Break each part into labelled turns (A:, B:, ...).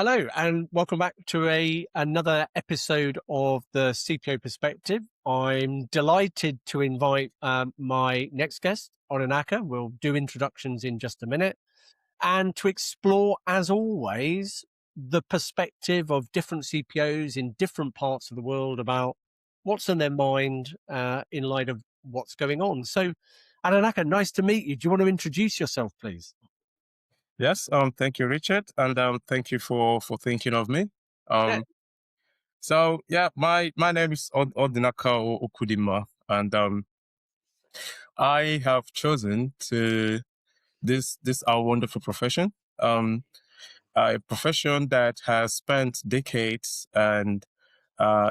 A: Hello and welcome back to another episode of the CPO Perspective. I'm delighted to invite my next guest, Odinaka. We'll do introductions in just a minute, and to explore, as always, the perspective of different CPOs in different parts of the world about what's on their mind in light of what's going on. So, Odinaka, nice to meet you. Do you want to introduce yourself, please?
B: Yes, thank you, Richard, and thank you for thinking of me.
A: Yeah.
B: Um, my name is Odinaka Okwudinma, and I have chosen to this our wonderful profession, a profession that has spent decades and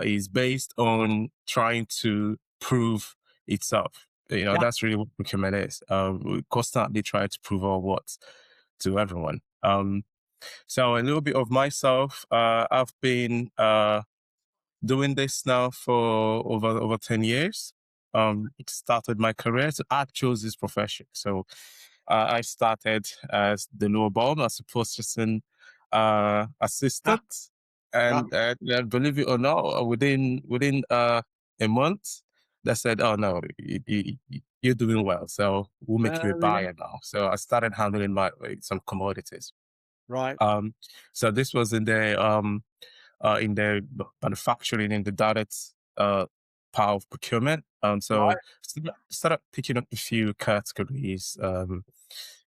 B: is based on trying to prove itself.
A: Yeah.
B: That's really what procurement is. We constantly try to prove our worth to everyone. So a little bit of myself. I've been doing this now for over 10 years. It started my career. So I chose this profession. So I started as the lower bound as a processing
A: Ah,
B: assistant.
A: right.
B: And believe it or not, within a month, they said, "Oh no, you're doing well. So we'll make you a
A: Really?
B: buyer now." So I started handling some commodities.
A: Right.
B: Um, so this was in the manufacturing in the direct part of procurement. So
A: Right.
B: started picking up a few categories,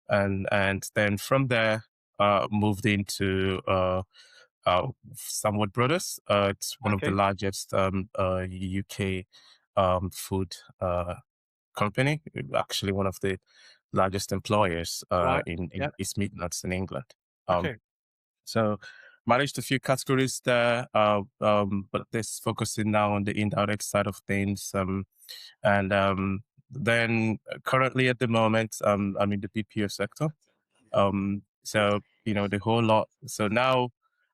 B: and then from there moved into Samwood Brothers. It's one of the
A: Okay.
B: largest UK food company, actually one of the largest employers
A: Right.
B: in
A: Yeah.
B: East Midlands in England. Um,
A: Okay.
B: so managed a few categories there, but this focusing now on the indirect side of things. And then currently at the moment, I'm in the BPO sector. So the whole lot. So now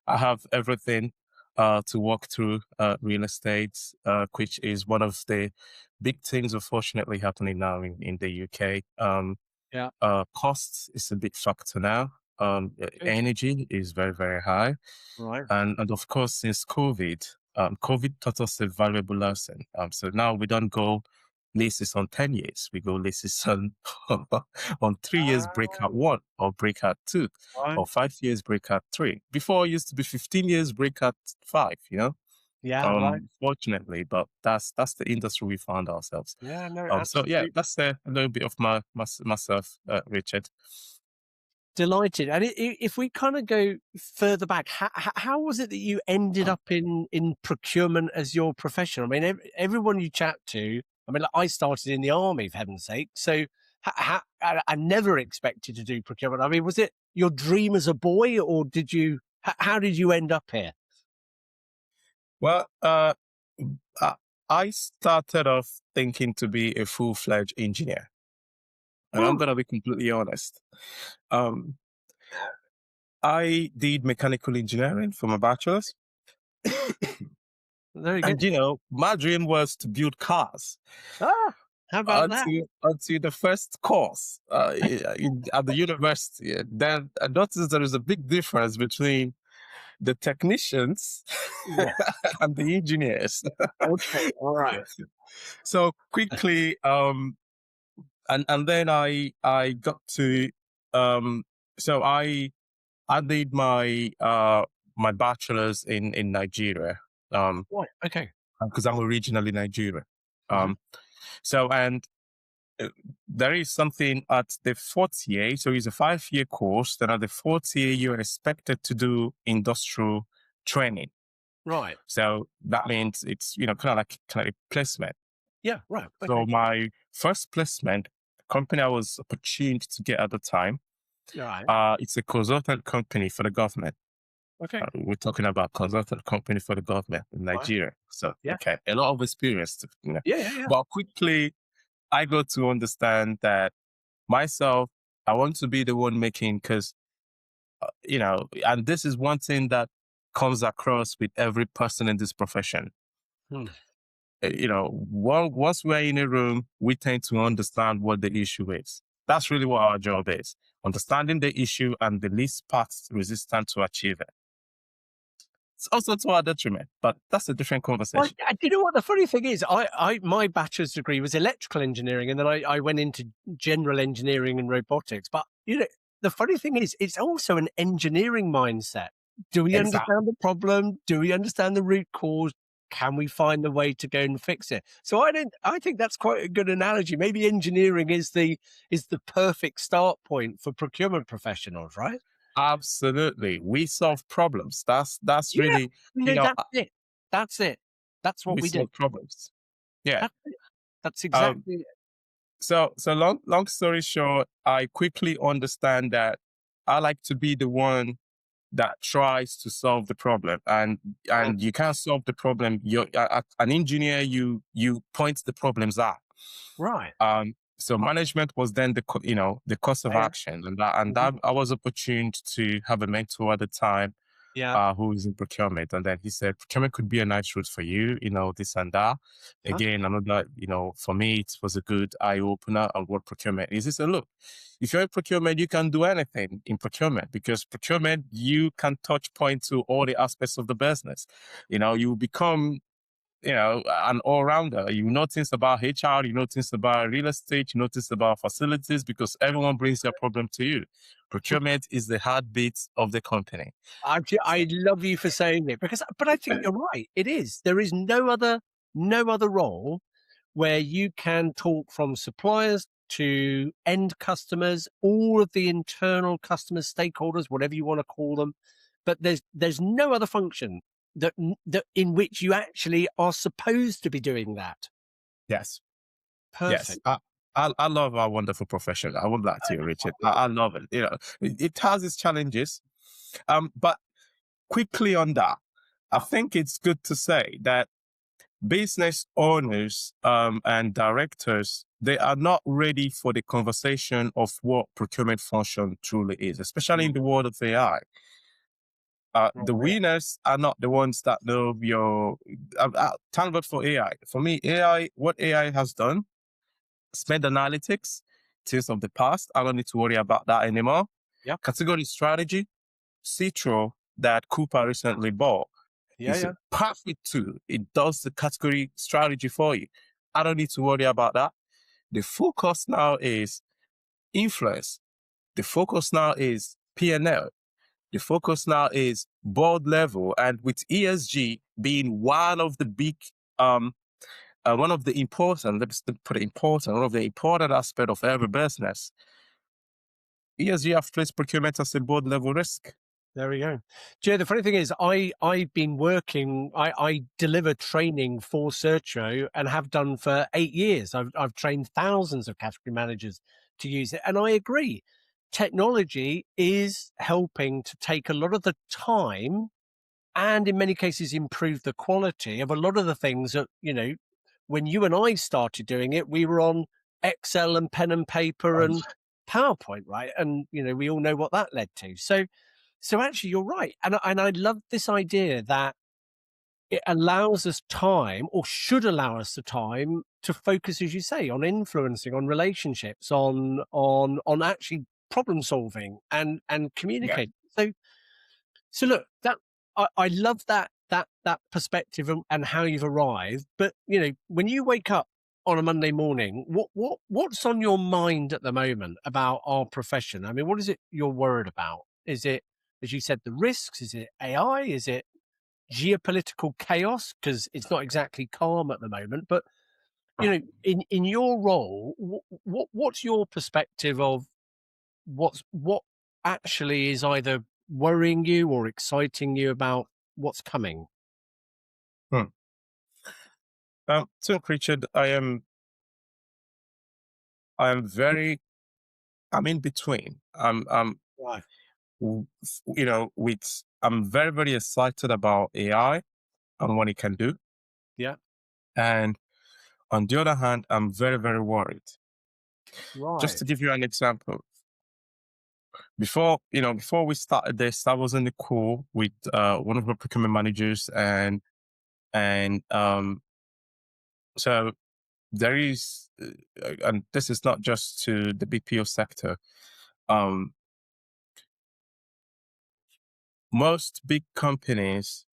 B: I have everything to walk through real estate, which is one of the big things unfortunately happening now in the UK.
A: Yeah.
B: Costs is a big factor now.
A: Okay.
B: Energy is very, very high.
A: Right.
B: And of course, since COVID taught us a valuable lesson. So now we don't go leases on 10 years. We go leases on, on 3 years breakout one or breakout two
A: Right.
B: or 5 years breakout three. Before it used to be 15 years breakout five.
A: Yeah. Right.
B: Fortunately, but that's the industry we found ourselves.
A: Yeah. No.
B: So yeah,
A: Absolutely
B: that's a little bit of myself, Richard.
A: delighted. And if we kind of go further back, how was it that you ended up in procurement as your profession? I mean, everyone you chat to. I mean, like, I started in the army, for heaven's sake. So I never expected to do procurement. I mean, was it your dream as a boy, or did you? How did you end up here?
B: Well, I I started off thinking to be a full-fledged engineer, and I'm
A: Oh,
B: gonna be completely honest. Um, I did mechanical engineering for my bachelor's,
A: very good.
B: and my dream was to build cars.
A: Ah, how about that?
B: Until the first course at the university, then I noticed there is a big difference between the technicians
A: Yeah.
B: and the engineers.
A: Okay. All right.
B: So quickly, and then I got to so I did my bachelor's in Nigeria,
A: Right. Okay.
B: because I'm originally Nigerian.
A: Hmm.
B: Um, so and there is something at the fourth year. So it's a 5-year course. Then at the fourth year, you're expected to do industrial training.
A: Right.
B: So that means it's kind of a placement.
A: Yeah. Right.
B: So
A: Okay.
B: my first placement, company I was opportuned to get at the time,
A: Right.
B: it's a consultant company for the government.
A: Okay.
B: We're talking about consultant company for the government in
A: Right.
B: Nigeria. So
A: Yeah.
B: okay, a lot of experience.
A: Yeah. Yeah. Yeah.
B: But quickly I got to understand that myself, I want to be the one making, because and this is one thing that comes across with every person in this profession.
A: Hmm.
B: Once we're in a room, we tend to understand what the issue is. That's really what our job is: understanding the issue and the least path resistant to achieve it. It's also to our detriment, but that's a different
A: Well,
B: conversation.
A: do you know what the funny thing is? My bachelor's degree was electrical engineering, and then I went into general engineering and robotics. But the funny thing is, it's also an engineering mindset. Do we
B: Exactly.
A: understand the problem? Do we understand the root cause? Can we find the way to go and fix it? So I think that's quite a good analogy. Maybe engineering is the perfect start point for procurement professionals, right?
B: Absolutely. We solve problems. That's
A: Yeah,
B: really, you know,
A: that's it. That's it. That's what
B: we
A: we do.
B: solve problems. Yeah.
A: That's it. That's
B: Um,
A: exactly it.
B: so long story short, I quickly understand that I like to be the one that tries to solve the problem,
A: Right.
B: and you can't solve the problem. You're an engineer. You point the problems out.
A: Right.
B: So management was then the course of
A: Yeah.
B: action, and
A: Mhm.
B: that I was opportuned to have a mentor at the time,
A: Yeah.
B: who is in procurement. And then he said, procurement could be a nice route for you, this and that.
A: Okay.
B: Again, another, for me, it was a good eye opener on what procurement is. He said, look, if you're in procurement, you can do anything in procurement, because procurement, you can touch point to all the aspects of the business. You become an all-rounder. You know things about HR, you know things about real estate, you know things about facilities, because everyone brings their problem to you. Procurement is the heartbeat of the company. So,
A: I love you for saying it because, but I think you're right. It is. There is no other role where you can talk from suppliers to end customers, all of the internal customers, stakeholders, whatever you want to call them. But there's no other function that in which you actually are supposed to be doing that.
B: yes, yes.
A: Perfect.
B: I love our wonderful profession. I would like to, Richard. I love it. It has its challenges. But quickly on that, I think it's good to say that business owners and directors, they are not ready for the conversation of what procurement function truly is, especially in the world of AI. The
A: Right.
B: winners are not the ones that know your. Thank God for AI. For me, what AI has done, spend analytics, tales of the past. I don't need to worry about that anymore.
A: Yeah.
B: Category strategy, Citro that Cooper recently bought
A: Yeah.
B: is a
A: Yeah.
B: perfect tool. It does the category strategy for you. I don't need to worry about that. The focus now is influence. The focus now is P&L. The focus now is board level. And with ESG being one of the big, one of the important, let's put it important, one of the important aspect of every business, ESG have placed procurement as a board level risk.
A: There we go. Joe, the funny thing is, I've been working. I deliver training for Sertro and have done for 8 years. I've trained thousands of category managers to use it, and I agree. Technology is helping to take a lot of the time and, in many cases, improve the quality of a lot of the things that when you and I started doing it, we were on Excel and pen and paper and PowerPoint, right? And we all know what that led to. So actually, you're right, and I love this idea that it allows us time, or should allow us the time, to focus, as you say, on influencing, on relationships, on actually problem solving and
B: Yeah.
A: communicating. So look, that I love that perspective and how you've arrived. But when you wake up on a Monday morning, what's on your mind at the moment about our profession? I mean, what is it you're worried about? Is it, as you said, the risks? Is it AI? Is it geopolitical chaos? Because it's not exactly calm at the moment. But in your role, what's your perspective of what actually is either worrying you or exciting you about what's coming?
B: Hmm. So, Richard, I'm in between.
A: Right.
B: I'm very, very excited about AI and what it can do.
A: Yeah.
B: And on the other hand, I'm very, very worried. Just
A: Right.
B: to give you an example, before we started this, I was in the call with one of the procurement managers, and so there is, and this is not just to the BPO sector. Um, Most big companies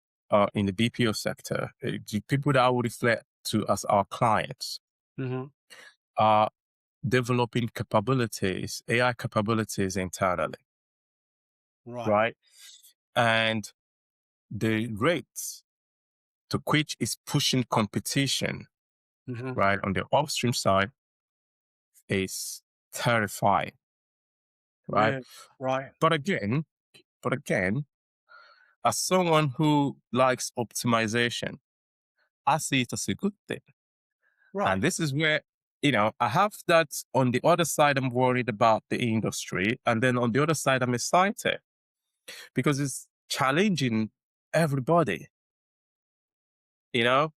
B: in the BPO sector, the people that I would reflect to as our clients
A: Mm-hmm.
B: are developing capabilities, AI capabilities internally,
A: Right.
B: right? And the rate to which is pushing competition,
A: Mm-hmm.
B: right, on the upstream side is terrifying, right?
A: Really? Right.
B: But again, as someone who likes optimization, I see it as a good thing. And
A: Right.
B: this is where, I have that on the other side, I'm worried about the industry. And then on the other side, I'm excited because it's challenging everybody, you know?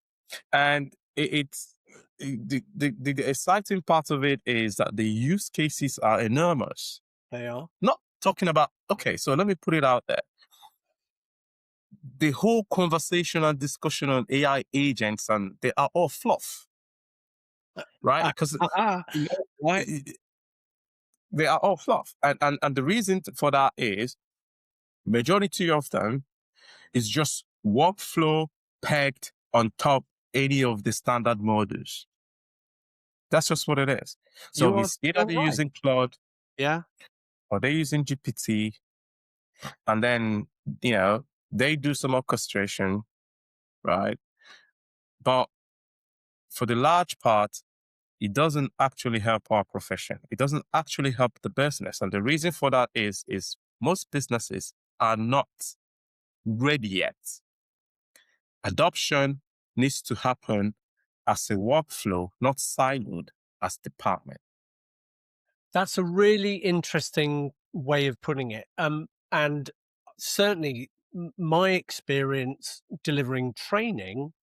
B: And the exciting part of it is that the use cases are enormous.
A: They are.
B: Not talking about, okay, so let me put it out there. The whole conversation and discussion on AI agents, and they are all fluff, right? Because
A: Right.
B: they are all fluff. And the reason for that is majority of them is just workflow pegged on top any of the standard models. That's just what it is. So
A: You are
B: it's either
A: so
B: they're
A: right.
B: using Claude
A: Yeah.
B: or they're using GPT, and then, they do some orchestration, right? But for the large part, it doesn't actually help our profession. It doesn't actually help the business. And the reason for that is most businesses are not ready yet. Adoption needs to happen as a workflow, not siloed as department.
A: That's a really interesting way of putting it. And certainly my experience delivering training,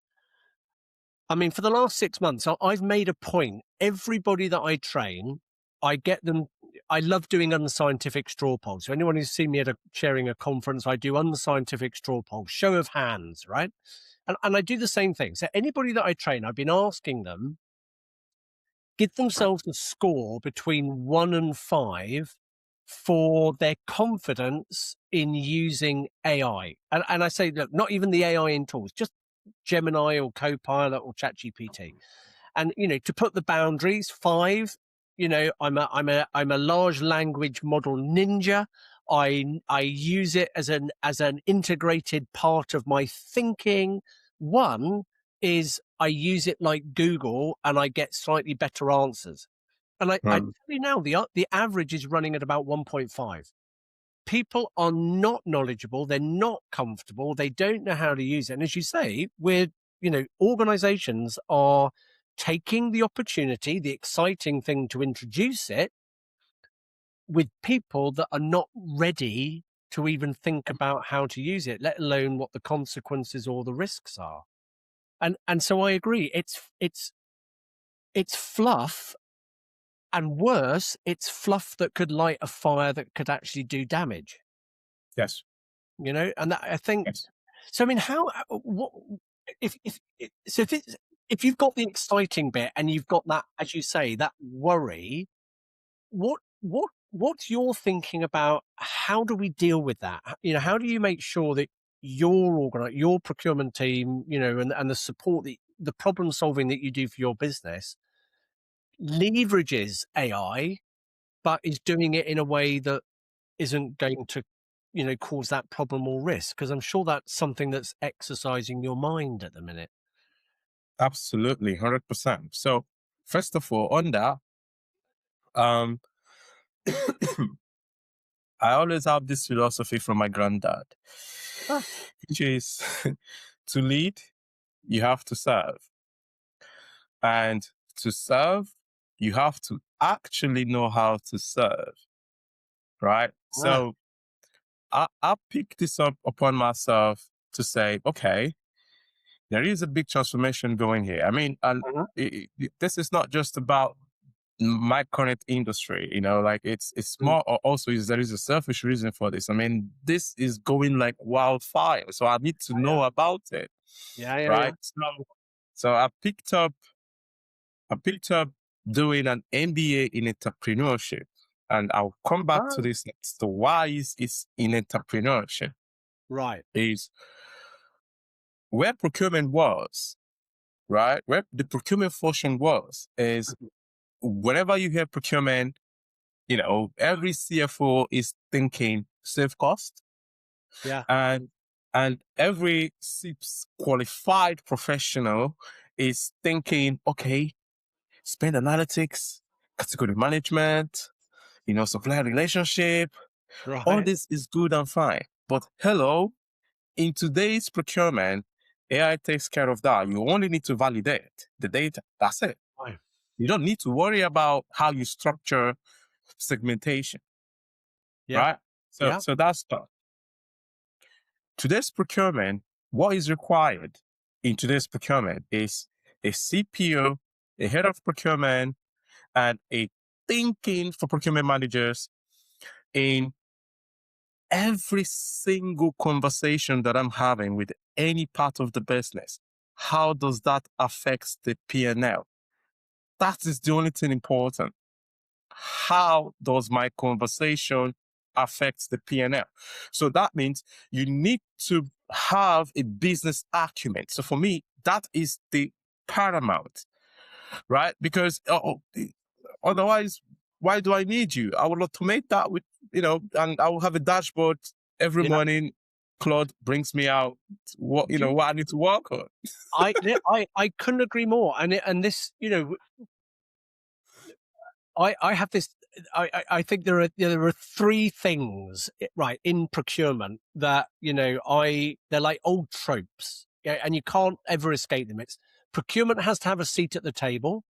A: I mean, for the last 6 months, I've made a point. Everybody that I train, I get them. I love doing unscientific straw polls. So anyone who's seen me sharing a conference, I do unscientific straw polls, show of hands, right? And I do the same thing. So anybody that I train, I've been asking them, give themselves a score between 1 and 5 for their confidence in using AI. And I say, look, not even the AI in tools, just Gemini or Copilot or ChatGPT. And, to put the boundaries, 5, I'm a large language model ninja. I use it as an integrated part of my thinking. 1 is I use it like Google and I get slightly better answers. And I tell you now, the average is running at about 1.5. People are not knowledgeable, they're not comfortable, they don't know how to use it. And as you say, organizations are taking the opportunity, the exciting thing to introduce it with people that are not ready to even think about how to use it, let alone what the consequences or the risks are. And so I agree. It's fluff, and worse, it's fluff that could light a fire that could actually do damage.
B: Yes.
A: And that, I think.
B: Yes.
A: So I mean, how? What if you've got the exciting bit and you've got that, as you say, that worry? What's your thinking about how do we deal with that? How do you make sure that your procurement team, and the support, the problem solving that you do for your business leverages AI, but is doing it in a way that isn't going to, cause that problem or risk? Because I'm sure that's something that's exercising your mind at the minute.
B: Absolutely, 100%. So first of all, on that, um, I always have this philosophy from my granddad,
A: Ah,
B: which is to lead, you have to serve. And to serve, you have to actually know how to serve, right?
A: ah,
B: So I picked this up upon myself to say, okay, there is a big transformation going here. I mean, and
A: mhm,
B: this is not just about my current industry, like it's
A: mm,
B: more, or also there is a selfish reason for this. I mean, this is going like wildfire, so I need to
A: yeah,
B: know about it,
A: yeah, yeah, yeah.
B: right? So I picked up doing an MBA in entrepreneurship, and I'll come back to
A: Ah,
B: this next. So why is in entrepreneurship
A: right.
B: is where procurement was, right? Where the procurement function was is whenever you hear procurement, every CFO is thinking save cost,
A: Yeah.
B: and every SIPS qualified professional is thinking, okay, spend analytics, category management, supplier relationship. All
A: Right.
B: this is good and fine. But hello, in today's procurement, AI takes care of that. You only need to validate the data. That's it.
A: Right.
B: You don't need to worry about how you structure segmentation,
A: Yeah.
B: right? So,
A: Yeah.
B: so that's that. Today's procurement, what is required in today's procurement is a CPO, a head of procurement, and a thinking for procurement managers in every single conversation that I'm having with any part of the business. How does that affect the P&L? That is the only thing important. How does my conversation affect the P&L? So that means you need to have a business acumen. So for me, that is the paramount, right? Because otherwise, why do I need you? I will automate that with, and I will have a dashboard every
A: Yeah.
B: morning. Claude brings me out what I need to work on.
A: I couldn't agree more. And this, I have this. I think there are three things, right, in procurement that they're like old tropes, yeah, and you can't ever escape them. It's procurement has to have a seat at the table.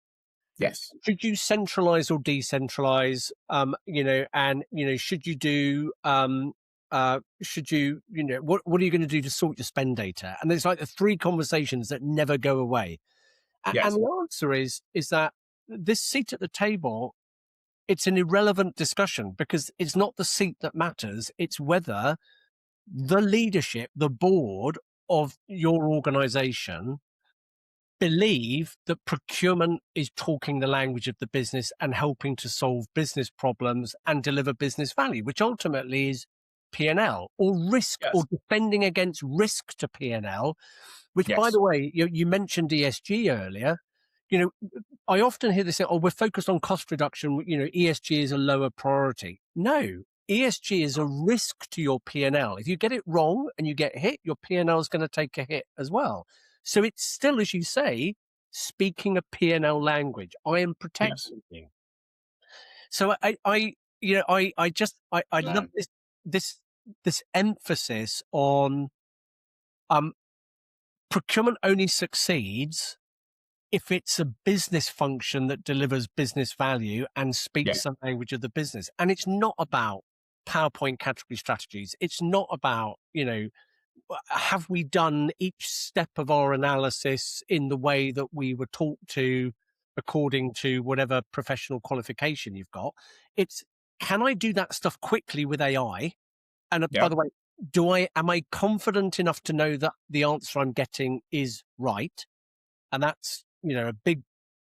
B: Yes.
A: Should you centralize or decentralize? And should you do? Should you? What are you going to do to sort your spend data? And there's like the three conversations that never go away. And
B: Yes.
A: the answer is that this seat at the table, it's an irrelevant discussion because it's not the seat that matters. It's whether the leadership, the board of your organization believe that procurement is talking the language of the business and helping to solve business problems and deliver business value, which ultimately is P&L or risk or
B: Yes.
A: defending against risk to P&L, which, by
B: Yes.
A: the way, you mentioned ESG earlier. I often hear this say, oh, we're focused on cost reduction. ESG is a lower priority. No, ESG is a risk to your P&L. If you get it wrong and you get hit, your P&L is going to take a hit as well. So it's still, as you say, speaking a P&L language. I am
B: Yes.
A: protecting you. So I love this emphasis on procurement only succeeds if it's a business function that delivers business value and speaks
B: Yes.
A: some language of the business. And it's not about PowerPoint category strategies. It's not about, have we done each step of our analysis in the way that we were taught to according to whatever professional qualification you've got. It's, can I do that stuff quickly with AI? And by
B: Yeah.
A: the way, am I confident enough to know that the answer I'm getting is right? And that's, a big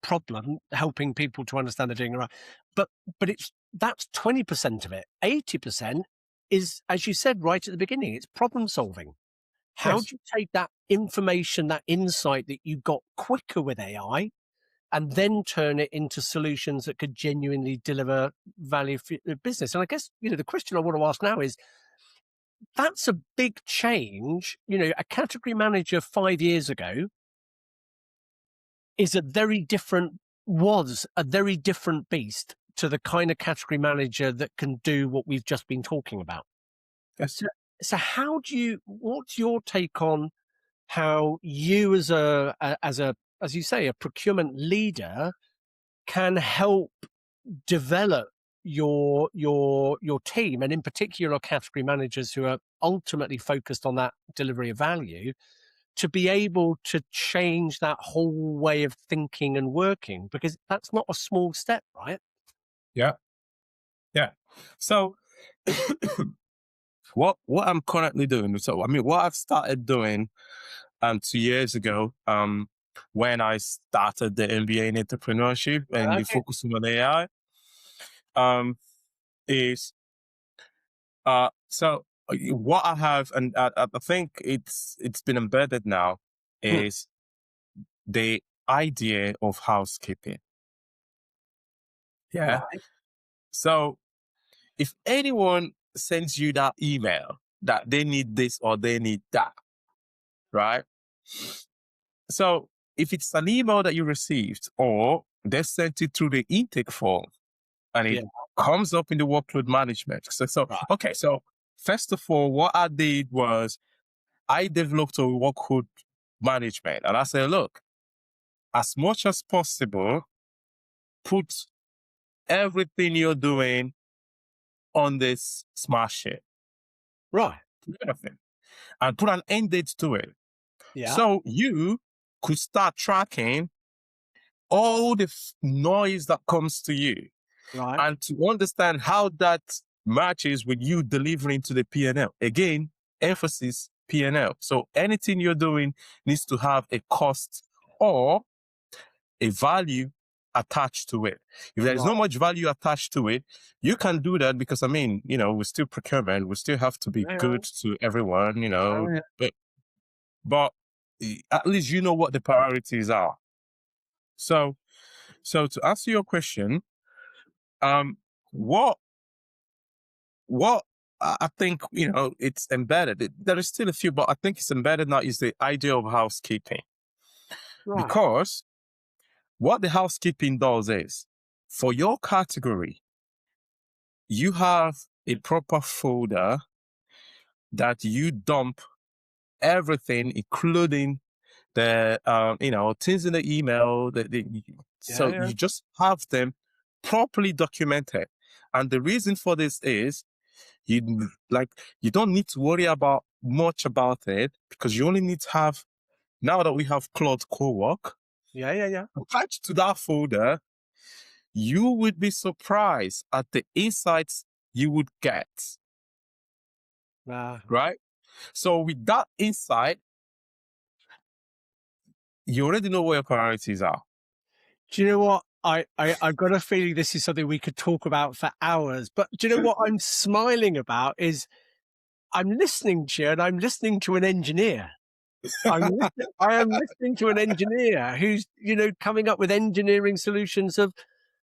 A: problem, helping people to understand they're doing it right. But that's 20% of it. 80% is, as you said right at the beginning, it's problem solving. How do
B: Yes.
A: you take that information, that insight that you got quicker with AI, and then turn it into solutions that could genuinely deliver value for the business? And I guess, the question I want to ask now is, that's a big change. A category manager 5 years ago was a very different beast to the kind of category manager that can do what we've just been talking about.
B: Yes.
A: So what's your take on how you as as you say, a procurement leader can help develop your team, and in particular category managers who are ultimately focused on that delivery of value, to be able to change that whole way of thinking and working, because that's not a small step, right?
B: Yeah. Yeah. So what I'm currently doing, what I've started doing 2 years ago, when I started the MBA in entrepreneurship and the
A: Okay.
B: focus on AI, is so what I have, and I think it's been embedded now, is the idea of housekeeping. Yeah.
A: Right.
B: So if anyone sends you that email that they need this or they need that, right? So if it's an email that you received or they sent it through the intake form and it
A: Yeah.
B: comes up in the workload management. So
A: Right.
B: okay, so first of all, what I did was I developed a workload management and I said, look, as much as possible, put everything you're doing on this smart sheet.
A: Right.
B: Everything. And put an end date to it.
A: Yeah.
B: So you could start tracking all the noise that comes to you
A: Right.
B: and to understand how that matches with you delivering to the P&L. Again, emphasis P&L. So anything you're doing needs to have a cost or a value attached to it. If there's
A: Right.
B: not much value attached to it, you can do that because, I mean, we're still procurement. We still have to be
A: Yeah.
B: good to everyone,
A: Yeah.
B: but at least you know what the priorities are. So to answer your question, what I think, it's embedded. There is still a few, but I think it's embedded now is the idea of housekeeping.
A: Right.
B: Because what the housekeeping does is, for your category, you have a proper folder that you dump everything, including the things in the email. So
A: Yeah.
B: you just have them properly documented. And the reason for this is you don't need to worry about much about it because you only need to have, now that we have Cloud Cowork,
A: Yeah. Yeah. Yeah.
B: attached to that folder, you would be surprised at the insights you would get,
A: Yeah.
B: right? So with that insight, you already know where your priorities are.
A: Do you know what? I've got a feeling this is something we could talk about for hours. But do you know what I'm smiling about is I'm listening to you and I'm listening to an engineer. I am listening to an engineer who's, coming up with engineering solutions of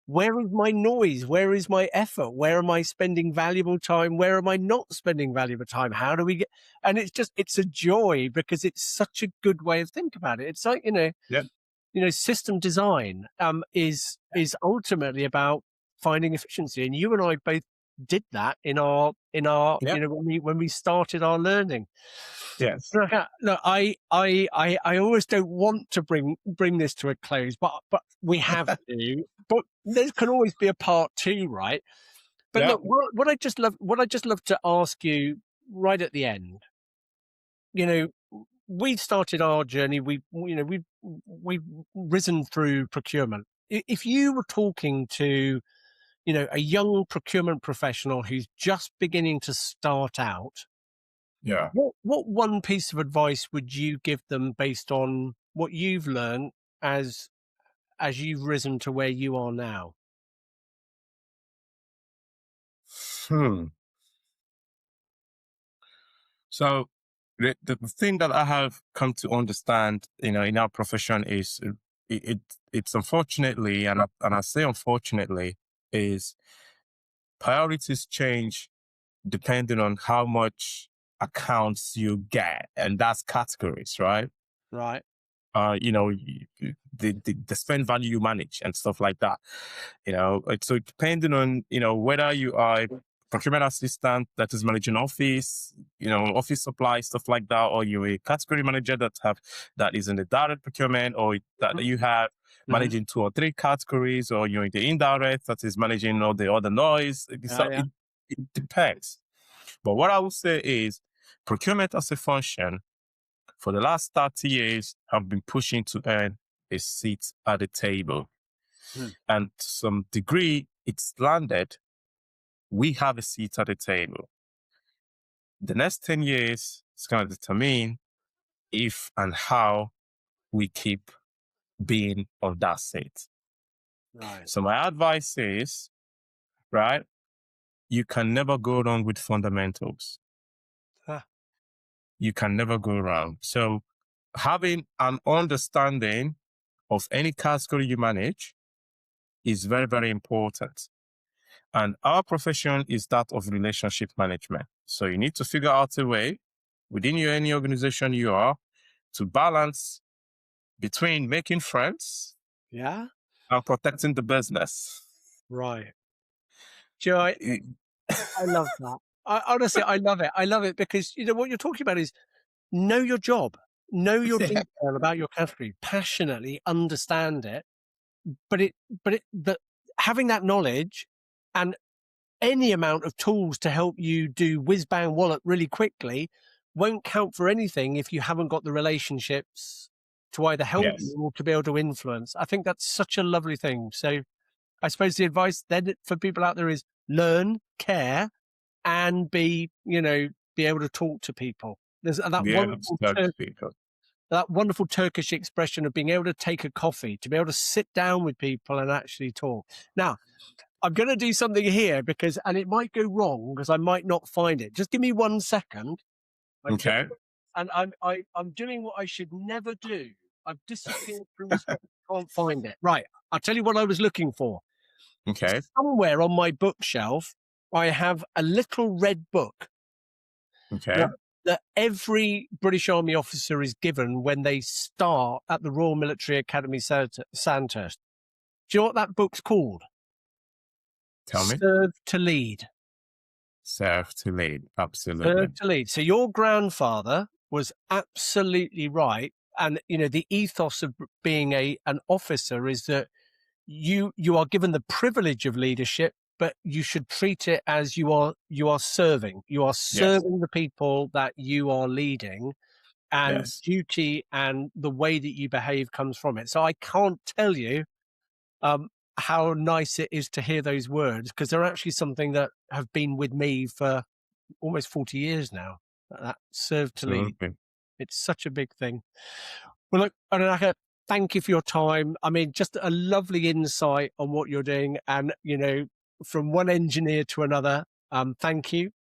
A: where is my noise? Where is my effort? Where am I spending valuable time? Where am I not spending valuable time? How do we get, and it's a joy because it's such a good way of thinking about it. It's like,
B: Yeah.
A: system design is ultimately about finding efficiency, and you and I both did that in our
B: Yeah.
A: when we started our learning.
B: Yes.
A: Look, I always don't want to bring this to a close, but we have to. But there can always be a part two, right? But
B: Yeah.
A: look, what I just love to ask you right at the end, we started our journey. We've risen through procurement. If you were talking to, a young procurement professional who's just beginning to start out,
B: Yeah.
A: what one piece of advice would you give them based on what you've learned as you've risen to where you are now?
B: Hmm. So the thing that I have come to understand, in our profession is it's unfortunately, and I say unfortunately, is priorities change depending on how much accounts you get, and that's categories, right?
A: Right.
B: The spend value you manage and stuff like that. So depending on, whether you are a procurement assistant that is managing office, office supplies, stuff like that, or you're a category manager that is in the direct procurement, or that you have
A: Mhm.
B: managing 2 or 3 categories, or you're in the indirect that is managing all the other noise.
A: Yeah,
B: So
A: yeah.
B: it depends. But what I will say is procurement as a function for the last 30 years have been pushing to earn a seat at the table.
A: Hmm.
B: And to some degree, it's landed. We have a seat at the table. The next 10 years is going to determine if and how we keep being on that seat.
A: Right.
B: So my advice is, right, you can never go wrong with fundamentals. you can never go wrong. So having an understanding of any category you manage is very, very important. And our profession is that of relationship management. So you need to figure out a way within any organization you are to balance between making friends
A: Yeah.
B: and protecting the business.
A: Right. Joe,
B: Y-
A: I love that. Honestly, I love it. I love it because, what you're talking about is know your job, know your
B: yeah.
A: detail about your category, passionately understand it, but having that knowledge and any amount of tools to help you do whiz bang wallet really quickly won't count for anything if you haven't got the relationships to either help you
B: Yes.
A: or to be able to influence. I think that's such a lovely thing. So I suppose the advice then for people out there is learn, care, and be able to talk to people. There's
B: Be able to talk to people.
A: that wonderful Turkish expression of being able to take a coffee, to be able to sit down with people and actually talk. Now, I'm going to do something here and it might go wrong because I might not find it. Just give me 1 second. I'm just,
B: Okay.
A: and I'm doing what I should never do. I've disappeared from screen. Can't find it. Right. I'll tell you what I was looking for.
B: Okay.
A: Somewhere on my bookshelf, I have a little red book
B: Okay.
A: that every British Army officer is given when they start at the Royal Military Academy Sandhurst. Do you know what that book's called?
B: Tell me.
A: Serve to Lead.
B: Serve to lead. Absolutely.
A: Serve to lead. So your grandfather was absolutely right. And, the ethos of being an officer is that you are given the privilege of leadership, but you should treat it as you are serving. You are
B: Yes.
A: serving the people that you are leading, and
B: Yes.
A: duty and the way that you behave comes from it. So I can't tell you how nice it is to hear those words because they're actually something that have been with me for almost 40 years now. That serve to lead.
B: Absolutely.
A: It's such a big thing. Well, look, Odinaka, thank you for your time. I mean, just a lovely insight on what you're doing, and from one engineer to another. Thank you.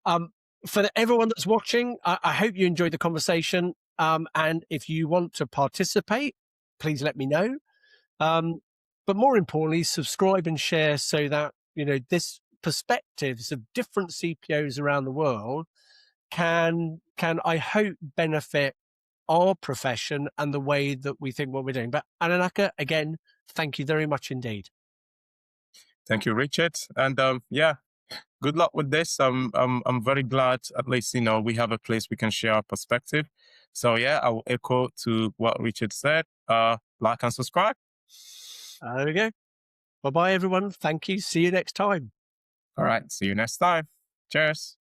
A: Um, for everyone that's watching, I hope you enjoyed the conversation. And if you want to participate, please let me know. But more importantly, subscribe and share so that this perspectives of different CPOs around the world can I hope benefit our profession and the way that we think what we're doing. But Odinaka, again, thank you very much indeed.
B: Thank you, Richard. And yeah, good luck with this. I'm very glad at least we have a place we can share our perspective. So yeah, I will echo to what Richard said. Like and subscribe.
A: There we go. Bye bye, everyone. Thank you. See you next time.
B: All right. See you next time. Cheers.